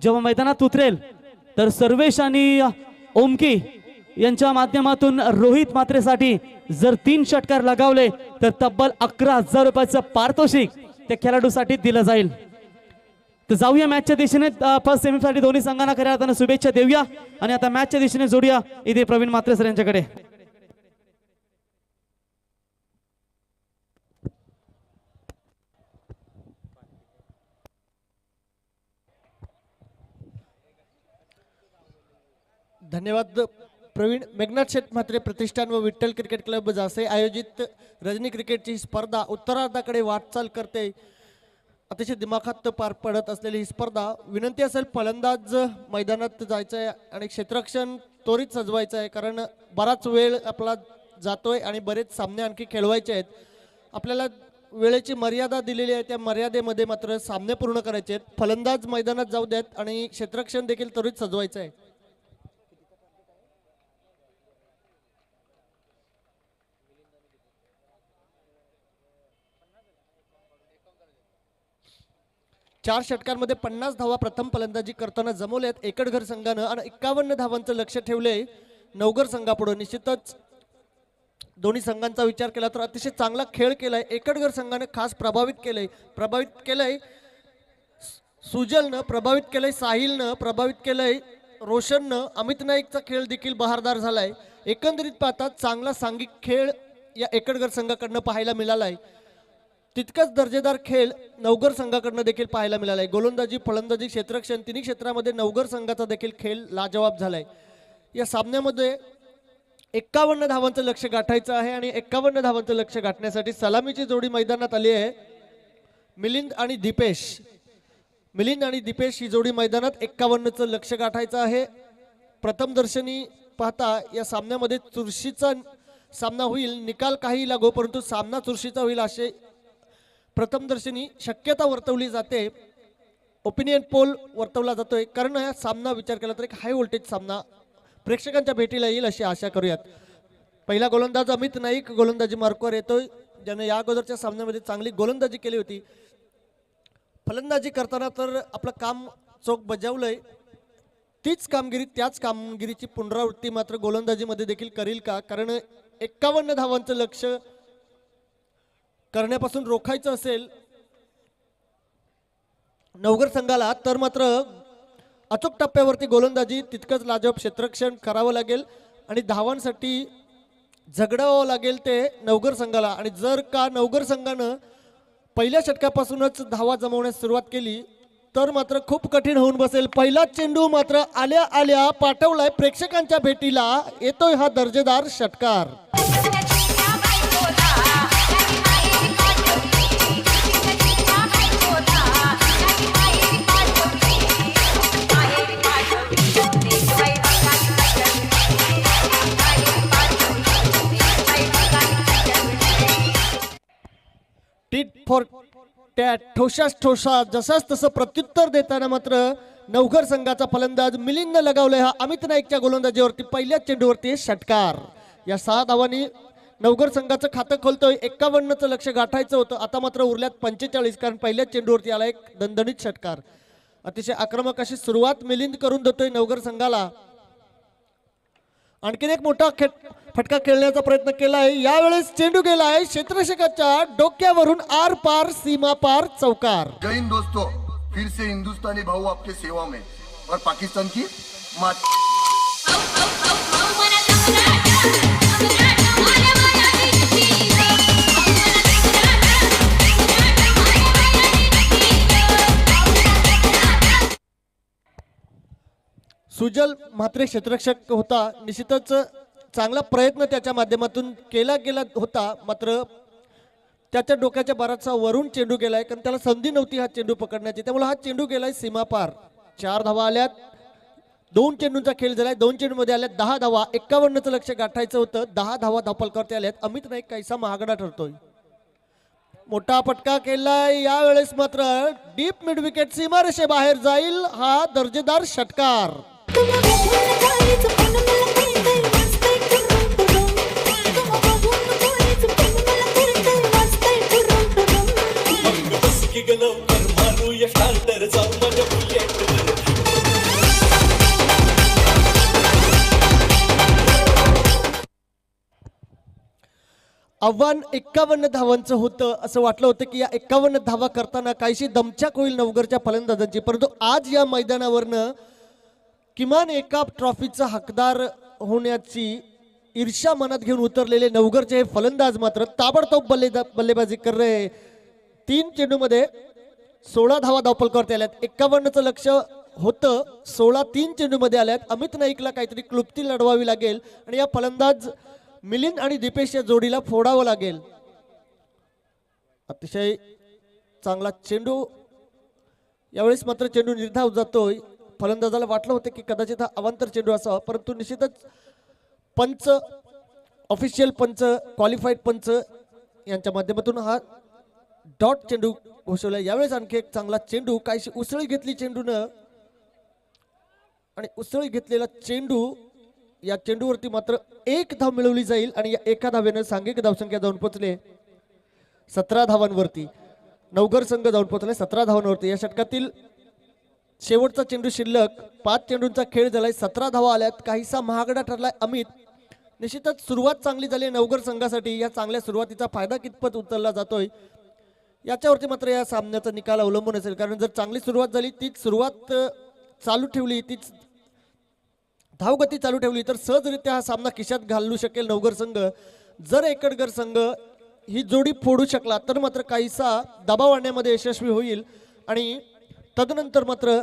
जेव्हा मैदानात उतरेल तर सर्वेश आणि ओमकी यांच्या माध्यमातून रोहित मात्रेसाठी जर 3 षटकार लगावले तर तब्बल 11,000 रुपयाचं पारितोषिक त्या खेळाडूसाठी दिलं जाईल। तर जाऊया मॅचच्या दिशेने। फर्स्ट सेमीसाठी दोन्ही संघांना खऱ्या अर्थाने शुभेच्छा देऊया आणि आता मॅचच्या दिशेने जोडूया इथे प्रवीण म्हात्रे सर यांच्याकडे। धन्यवाद प्रवीण मेघनाथ शेठ म्हात्रे प्रतिष्ठान व विठ्ठल क्रिकेट क्लब जासे आयोजित रजनी क्रिकेटची स्पर्धा उत्तरार्धाकडे वाटचाल करते. अतिशय दिमाखात पार पडत असलेली ही स्पर्धा. विनंती असेल फलंदाज मैदानात जायचं आहे आणि क्षेत्ररक्षण त्वरित सजवायचं आहे, कारण बराच वेळ आपला जातोय आणि बरेच सामने आणखी खेळवायचे आहेत. आपल्याला वेळेची मर्यादा दिलेली आहे, त्या मर्यादेमध्ये मात्र सामने पूर्ण करायचे आहेत. फलंदाज मैदानात जाऊ द्यात आणि क्षेत्ररक्षण देखील त्वरित सजवायचं आहे. चार षटकांमध्ये 50 धावा प्रथम फलंदाजी करताना जमवल्यात एकटघर संघानं आणि 51 धावांचं लक्ष ठेवलंय नवघर संघापुढे. निश्चितच दोन्ही संघांचा विचार केला तर अतिशय चांगला खेळ केलाय. एकटघर संघाने खास प्रभावित केलंय सुजलनं, प्रभावित केलंय साहिलनं, प्रभावित केलंय रोशननं. अमित नाईकचा खेळ देखील बहारदार झालाय. एकंदरीत पाहता चांगला सांघिक खेळ या एकटघर संघाकडनं पाहायला मिळालाय. तितकाच दर्जेदार खेळ नवघर संघाकडनं देखील पाहायला मिळालाय. गोलंदाजी, फलंदाजी, क्षेत्ररक्षण तिन्ही क्षेत्रामध्ये नवघर संघाचा देखील खेळ लाजवाब झालाय. या सामन्यामध्ये 51 धावांचं लक्ष गाठायचं आहे आणि 51 धावांचं लक्ष गाठण्यासाठी सलामीची जोडी मैदानात आली आहे. मिलिंद आणि दीपेश ही जोडी मैदानात 51चं लक्ष गाठायचं आहे. प्रथम दर्शनी पाहता या सामन्यामध्ये चुरशीचा सामना होईल. निकाल काही लागो परंतु सामना चुरशीचा होईल असे प्रथम दर्शनी शक्यता वर्तवली जाते. ओपिनियन पोल वर्तवला जातोय, कारण हा सामना विचार केला तर एक हाय व्होल्टेज सामना प्रेक्षकांच्या भेटीला येईल अशी आशा करूयात. पहिला गोलंदाज अमित नाईक गोलंदाजी मार्कवर येतोय, ज्याने या अगोदरच्या सामन्यामध्ये चांगली गोलंदाजी केली होती. फलंदाजी करताना तर आपलं काम चोख बजावलंय. त्याच कामगिरीची पुनरावृत्ती मात्र गोलंदाजीमध्ये देखील करील का? कारण 51 धावांचं लक्ष करण्यापासून रोखायचं असेल नवघर संघाला तर मात्र अचूक टप्प्यावरती गोलंदाजी तितकंच लाजवाब क्षेत्ररक्षण करावं लागेल आणि धावांसाठी झगडावं लागेल ते नवघर संघाला. आणि जर का नवघर संघानं पहिल्या षटकापासूनच धावा जमवण्यास सुरुवात केली तर मात्र खूप कठीण होऊन बसेल. पहिला चेंडू मात्र आल्या आल्या पाठवलाय प्रेक्षकांच्या भेटीला. येतोय हा दर्जेदार षटकार. टीट फॉर टॅट, ठोशास ठोसा, जसाच तसं प्रत्युत्तर देताना मात्र नवघर संघाचा फलंदाज मिलिंदनं लगावलंय हा अमित नाईकच्या गोलंदाजीवरती पहिल्याच चेंडूवरती षटकार. या 6 धावांनी नवघर संघाचं खातं खोलतोय. 51चं लक्ष गाठायचं होतं, आता मात्र उरल्यात 45, कारण पहिल्याच चेंडूवरती आला एक दणदणीत षटकार. अतिशय आक्रमक अशी सुरुवात मिलिंद करून देतोय नवघर संघाला. आणखीन एक मोठा फटका खेळण्याचा प्रयत्न केलाय. यावेळेस चेंडू गेलाय क्षेत्ररक्षकाच्या डोक्यावरून आर पार सीमा पार चौकार. जय हिंद दोस्तों, फिर से हिंदुस्तानी भाऊ आपके सेवा में और पाकिस्तान की मात. सुजल म्हात्रे क्षेत्ररक्षक होता. निश्चितच चांगला प्रयत्न त्याच्या माध्यमातून केला गेला होता, मात्र त्याच्या डोक्याच्या बाराचा वरून चेंडू गेलाय, कारण त्याला संधी नव्हती हा चेंडू पकडण्याची. त्यामुळे हा चेंडू गेलाय सीमापार. 4 धावा आल्यात. 2 चेंडूंचा खेळ झालाय. 2 चेंडूमध्ये आल्यात 10 धावा. 51चं लक्ष गाठायचं होतं. 10 धावा धावपलकावरती आल्यात. अमित नाईक काहीसा महागडा ठरतोय. मोठा फटका केलाय. यावेळेस मात्र डीप मिड विकेट सीमारेषे बाहेर जाईल हा दर्जेदार षटकार. आव्हान 51 धावांचं होतं. असं वाटलं होतं की या 51 धावा करताना काहीशी दमछाक होईल नवघरच्या फलंदाजांची, परंतु आज या मैदानावरनं किमान एका ट्रॉफीचा हकदार होण्याची ईर्ष्या मनात घेऊन उतरलेले नवघरचे हे फलंदाज मात्र ताबडतोब बल्लेबाजी कर रहे. 3 चेंडूमध्ये 16 धावा धावपलकावरती आल्यात. 51चं लक्ष होतं 16-3 चेंडूमध्ये आल्यात. अमित नाईकला काहीतरी क्लुप्ती लढवावी लागेल आणि या फलंदाज मिलिंद आणि दीपेश या जोडीला फोडावं लागेल. अतिशय चांगला चेंडू, यावेळेस मात्र चेंडू निर्धाव जातोय. फलंदाजाला वाटलं होतं की कदाचित हा अवांतर चेंडू असावा, परंतु निश्चितच पंच, ऑफिशियल पंच, क्वालिफाईड पंच यांच्या माध्यमातून हा डॉट चेंडू घोषवला. यावेळेस आणखी एक चांगला चेंडू, काहीशी उसळी घेतली चेंडूनं आणि उसळी घेतलेला चेंडू, या चेंडूवरती मात्र 1 धाव मिळवली जाईल आणि या एका धावेनं सांघिक धावसंख्या जाऊन पोहोचले 17 धावांवरती. नवघर संघ जाऊन पोहोचले 17 धावांवरती. या षटकातील शेवटचा चेंडू शिल्लक, 5 चेंडूंचा खेळ झालाय, 17 धावा आल्यात. काहीसा महागडा ठरलाय अमित. निश्चितच सुरुवात चांगली झाली नवघर संघासाठी. या चांगल्या सुरुवातीचा फायदा कितपत उचलला जातोय याच्यावरती मात्र या सामन्याचा निकाल अवलंबून असेल. कारण जर चांगली सुरुवात झाली, तीच सुरुवात चालू ठेवली, तीच धावगती चालू ठेवली तर सहजरित्या हा सामना खिशात घालू शकेल नवघर संघ. जर एकटगर संघ ही जोडी फोडू शकला तर मात्र काहीसा दबाव आणण्यामध्ये यशस्वी होईल आणि तदनंतर मात्र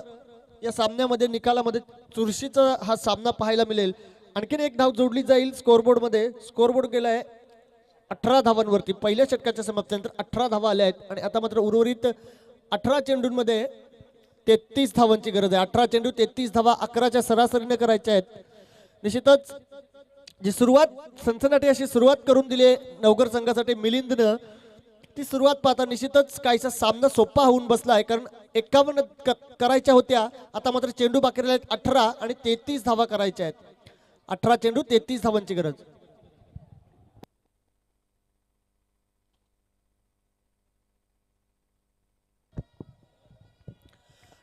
या सामन्यामध्ये निकालामध्ये चुरशीचा हा सामना पाहायला मिळेल. आणखीन एक धाव जोडली जाईल स्कोरबोर्डमध्ये. स्कोरबोर्ड गेलाय 18 धावांवरती. पहिल्या षटकाच्या समाप्तीनंतर 18 धावा आल्या आहेत आणि आता मात्र उर्वरित 18 चेंडूंमध्ये 33 धावांची गरज आहे. 18 चेंडू 33 धावा 11च्या सरासरीने करायच्या आहेत. निश्चितच जी सुरुवात, सनसनाटी अशी सुरुवात करून दिली नवघर संघासाठी मिलिंदनं, ती सुरुवात पाहता निश्चितच काहीसा सामना सोपा होऊन बसला आहे. कारण 51 करायच्या होत्या, आता मात्र चेंडू बाकी राहिले आहेत 18 आणि 33 धावा करायच्या आहेत. 18 चेंडू 33 धावांची गरज.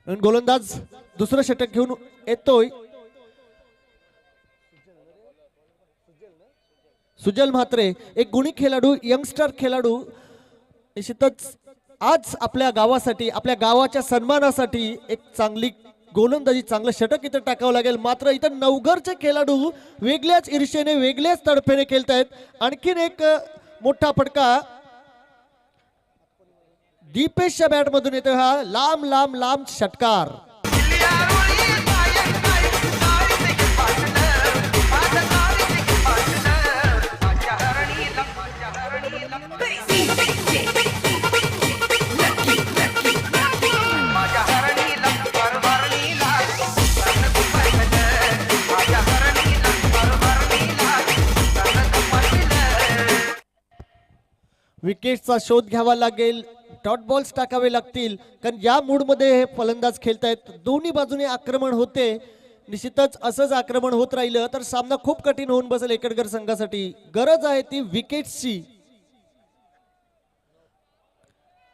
गोलंदाज दुसरं षटक घेऊन येतोय सुजल म्हात्रे, एक गुणी खेळाडू, यंगस्टर खेळाडू. निश्चितच आज आपल्या गावासाठी, आपल्या गावाच्या सन्मानासाठी एक चांगली गोलंदाजी, चांगलं षटक इथं टाकावं लागेल. मात्र इथं नवघरचे खेळाडू वेगळ्याच ईर्षेने, वेगळ्याच तडफेने खेळतायत. आणखीन एक मोठा फटका दीपेशच्या बॅटमधून येतो. हा लांब लांब लांब षटकार. विकेटचा शोध घ्यावा लागेल, डॉट बॉल्स टाकावे लागतील. कारण या मूडमध्ये हे फलंदाज खेळतायत. दोन्ही बाजूने आक्रमण होते. निश्चितच असंच आक्रमण होत राहिलं तर सामना खूप कठीण होऊन बसेल एकटगर संघासाठी. गरज आहे ती विकेट्सची.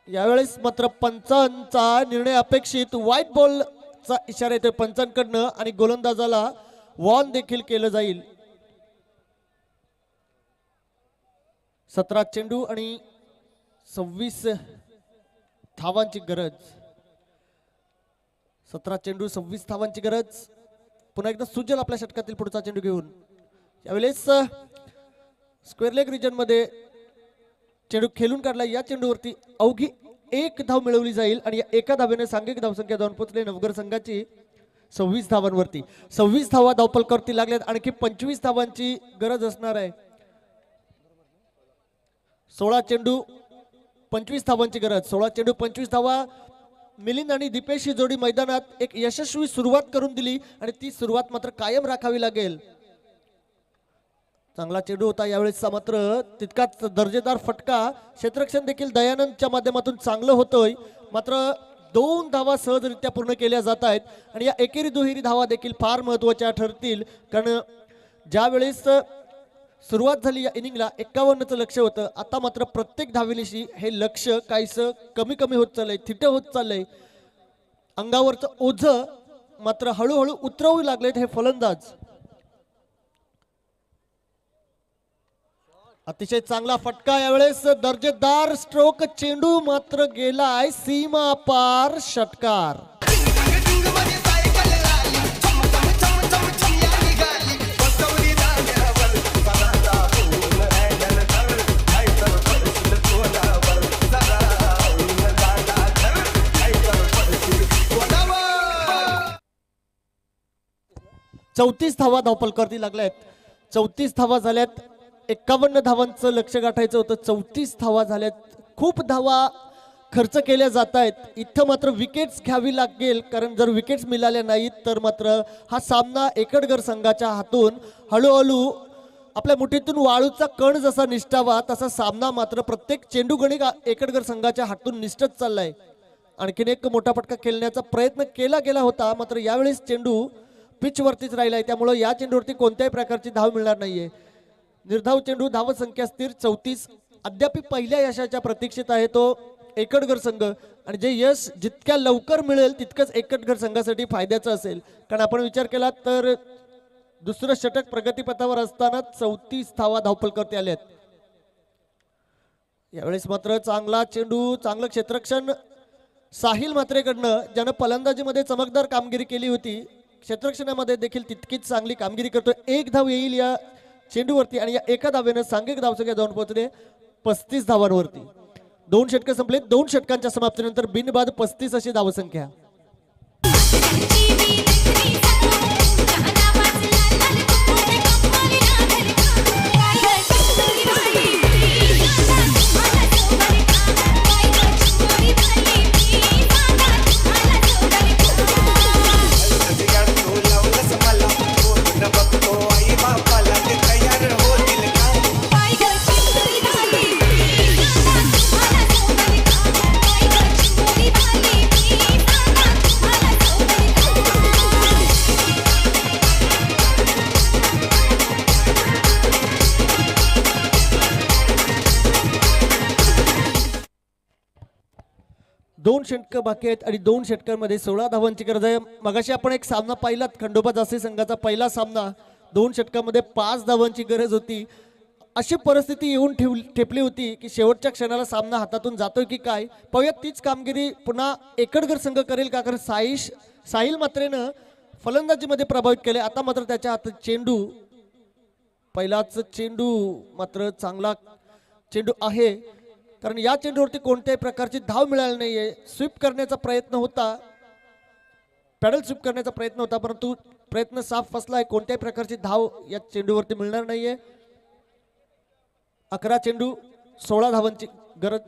यावेळेस मात्र पंचांचा निर्णय अपेक्षित. व्हाईट बॉलचा इशारा येतोय पंचांकडनं आणि गोलंदाजाला वॉर्न देखील केलं जाईल. 17 चेंडू आणि 26 धावांची गरज. 17 चेंडू 26 धावांची गरज. पुन्हा एकदा सुजल आपल्या षटकातील पुढचा चेंडू घेऊन. यावेळेस स्क्वेअर लेग रिजन मध्ये चेंडू खेळून काढला. या चेंडूवरती अवघी 1 धाव मिळवली जाईल आणि या एका धावेने सांघिक धावसंख्या जाऊन पोहोचले नवघर संघाची 26 धावांवरती. 26 धावा धावपलकावरती लागल्यात. आणखी 25 धावांची गरज असणार आहे. 16 चेंडू 25 धावांची गरज. 16 चेंडू 25 धावा. मिलिंद आणि दीपेश ही जोडी मैदानात एक यशस्वी सुरुवात करून दिली आणि ती सुरुवात मात्र कायम राखावी लागेल. चांगला चेंडू होता यावेळेसचा, मात्र तितकाच दर्जेदार फटका. क्षेत्ररक्षण देखील दयानंदच्या माध्यमातून चांगलं होतोय. मात्र 2 धावा सहजरित्या पूर्ण केल्या जात आहेत आणि या एकेरी दुहेरी धावा देखील फार महत्वाच्या ठरतील. कारण ज्या वेळेस सुरुवात झाली या इनिंगला 51चं लक्ष होतं. आता मात्र प्रत्येक धावेनिशी हे लक्ष काहीसं कमी कमी होत चाललंय, थिट होत चाललंय. अंगावरचं ओझं मात्र हळूहळू उतरवू लागलेत हे फलंदाज. अतिशय चांगला फटका. यावेळेस दर्जेदार स्ट्रोक. चेंडू मात्र गेलाय सीमा पार. षटकार. 34 धावा धावपलकावरती लागल्यात. 34 धावा झाल्यात. 51 धावांचं लक्ष गाठायचं होतं. 34 धावा झाल्यात. खूप धावा खर्च केल्या जात आहेत. इथं मात्र विकेट्स घ्यावी लागेल, कारण जर विकेट्स मिळाल्या नाहीत तर मात्र हा सामना एकटगर संघाच्या हातून हळूहळू आपल्या मुठीतून वाळूचा कण जसा निष्ठावा तसा सामना मात्र प्रत्येक चेंडू गणिक एकटगर संघाच्या हातून निष्ठत चाललाय. आणखीन एक मोठा फटका खेळण्याचा प्रयत्न केला गेला होता, मात्र यावेळेस चेंडू पिचवरतीच राहिलाय, त्यामुळे या चेंडूवरती कोणत्याही प्रकारची धाव मिळणार नाहीये. निर्धाव चेंडू, धाव संख्या स्थिर 34. अद्याप पहिल्या यशाच्या प्रतीक्षेत आहे तो एकटगर संघ, आणि जे यश जितक्या लवकर मिळेल तितकंच एकटगर संघासाठी फायद्याचं असेल. कारण आपण विचार केला तर दुसरं षटक प्रगतीपथावर असताना 34 धावा धावपलकावरती आल्यात. यावेळेस मात्र चांगला चेंडू, चांगलं क्षेत्ररक्षण साहिल म्हात्रेकडनं, ज्यानं फलंदाजीमध्ये चमकदार कामगिरी केली होती, क्षेत्ररक्षणामध्ये देखील तितकीच चांगली कामगिरी करतोय. एक धाव येईल या चेंडूवरती आणि या एका धावेनं सांघिक धावसंख्या जाऊन पोहोचले 35 धावांवरती. 2 षटकं संपले. 2 षटकांच्या समाप्तीनंतर बिनबाद 35 अशी धावसंख्या. दोन षटकं बाकी आहेत आणि 2 षटकांमध्ये 16 धावांची गरज आहे. मगाशी आपण एक सामना पाहिलात, खंडोबा जासी संघाचा पहिला सामना. 2 षटकांमध्ये 5 धावांची गरज होती. अशी परिस्थिती येऊन ठेपली होती की शेवटच्या क्षणाला सामना हातातून जातोय की काय. पाहूयात तीच कामगिरी पुन्हा एकटगर संघ करेल का, कारण साहिल मात्रेनं फलंदाजीमध्ये प्रभावित केले. आता मात्र त्याच्या हातात चेंडू, पहिलाच चेंडू मात्र चांगला चेंडू आहे, कारण या चेंडूवरती कोणत्याही प्रकारची धाव मिळाली नाहीये. स्वीप करण्याचा प्रयत्न होता, पॅडल स्वीप करण्याचा प्रयत्न होता, परंतु प्रयत्न साफ फसलाय. कोणत्याही प्रकारची धाव या चेंडूवरती मिळणार नाहीये. 11 चेंडू 16 धावांची गरज.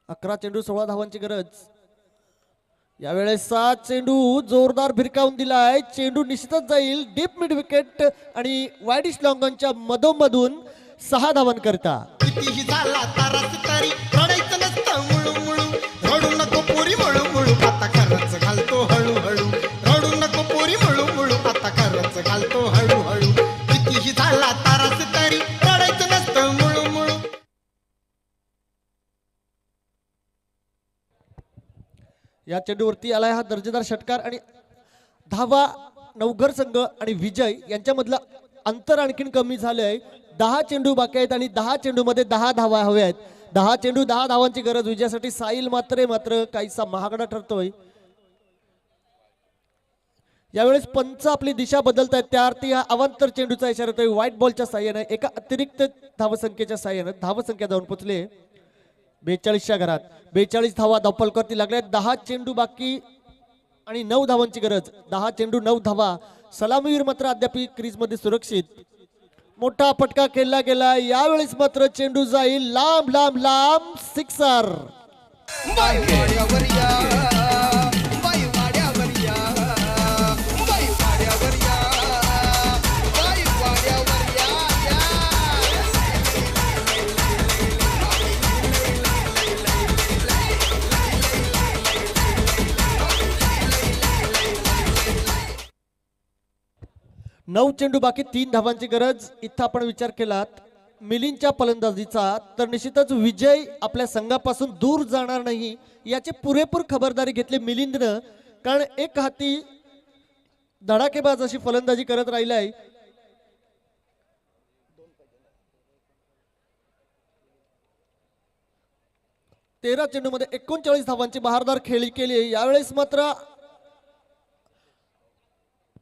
11 चेंडू 16 धावांची गरज. यावेळेस 7 चेंडू जोरदार भिरकावून दिलाय. चेंडू निश्चितच जाईल डीप मिड विकेट आणि वाईडिश लॉंगॉनच्या मधोमधून 6 धावांकरिता. कितीही झाला तारास तरी रडायचं नसतं मुळू मुळू. रडू नको पोरी मुळू मुळू, आता खरंच घालतो हळूहळू. रडू नको पोरी मुळू मुळू, आता खरंच घालतो हळूहळू. कितीही झाला तारास तरी रडायचं नसतं मुळू मुळू. या चेंडूवरती आलाय हा दर्जेदार षटकार आणि धावा नवघर संघ आणि विजय यांच्यामधलं अंतर आणखीन कमी झालंय. 10 चेंडू बाकी आहेत आणि 10 चेंडू मध्ये 10 धावा हव्या आहेत. 10 चेंडू 10 धावांची गरज. विजयासाठी साहिल मात्र काहीसा महागडा ठरतोय. यावेळेस पंच आपली दिशा बदलतायत, त्याअर्थी हा अवांतर चेंडूचा इशारा येतोय. व्हाईट बॉलच्या साह्याने एका अतिरिक्त धावसंख्येच्या साह्याने धावसंख्या जाऊन पोहोचले 42च्या घरात. 42 धावा धावपलकावरती लागल्या. 10 चेंडू बाकी आणि 9 धावांची गरज. 10 चेंडू 9 धावा. सलामीवीर मात्र अद्याप क्रीज मध्ये सुरक्षित. मोठा फटका खेळला गेला. यावेळेस मात्र चेंडू जाईल लांब लांब लांब. सिक्सर. बाई वाड्यावर या, बाई वाड्यावर या, बाई वाड्यावर या, बाई वाड्यावर या, या. नऊ चेंडू बाकी 3 धावांची गरज. इथं आपण विचार केलात मिलिंदच्या फलंदाजीचा तर निश्चितच विजय आपल्या संघापासून दूर जाणार नाही याची पुरेपूर खबरदारी घेतली मिलिंदनं, कारण एक हाती धडाकेबाज अशी फलंदाजी करत राहिलाय. तेरा चेंडू मध्ये 39 धावांची बहारदार खेळी केली. यावेळेस मात्र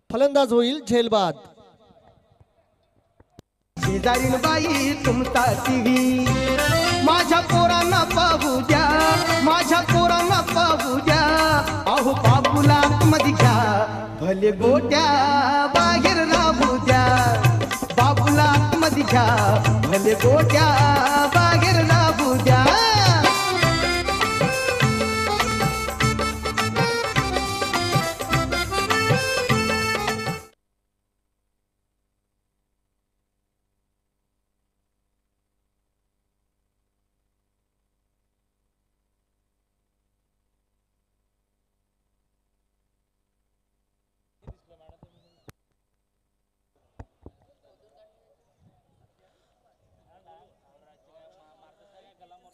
फलंदाज होईल झेलबाद. शेजारीन बाई तुमचा टीव्ही माझ्या पोरांना पाहू द्या, माझ्या पोरांना पाहू द्या. अहो बाबूला आतमध्ये घ्या भले गोट्या बाहेर राहू द्या बाबूला आतमध्ये घ्या भले गोट्या बाहेर राहू द्या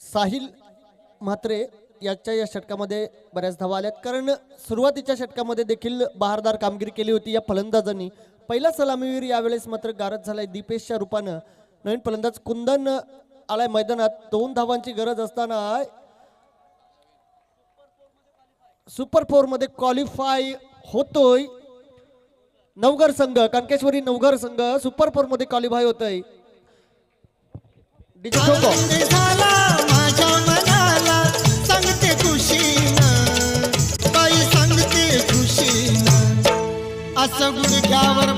साहिल म्हात्रे याच्या या षटकामध्ये बऱ्याच धावा आल्यात कारण सुरुवातीच्या षटकामध्ये देखील बहारदार कामगिरी केली होती या फलंदाजांनी. पहिला सलामीवीर यावेळेस मात्र गारद झालाय दीपेशच्या रूपानं. नवीन फलंदाज कुंदन आलाय मैदानात. 2 धावांची गरज असताना सुपर 4 मध्ये क्वालिफाय होतोय नवघर संघ. कणकेश्वरी नवघर संघ सुपर 4 मध्ये क्वालिफाय होतोय. आनंद झाला माझ्या मनाला सांगते खुशीनं बाई सांगते खुशीनं असं गुडघ्यावर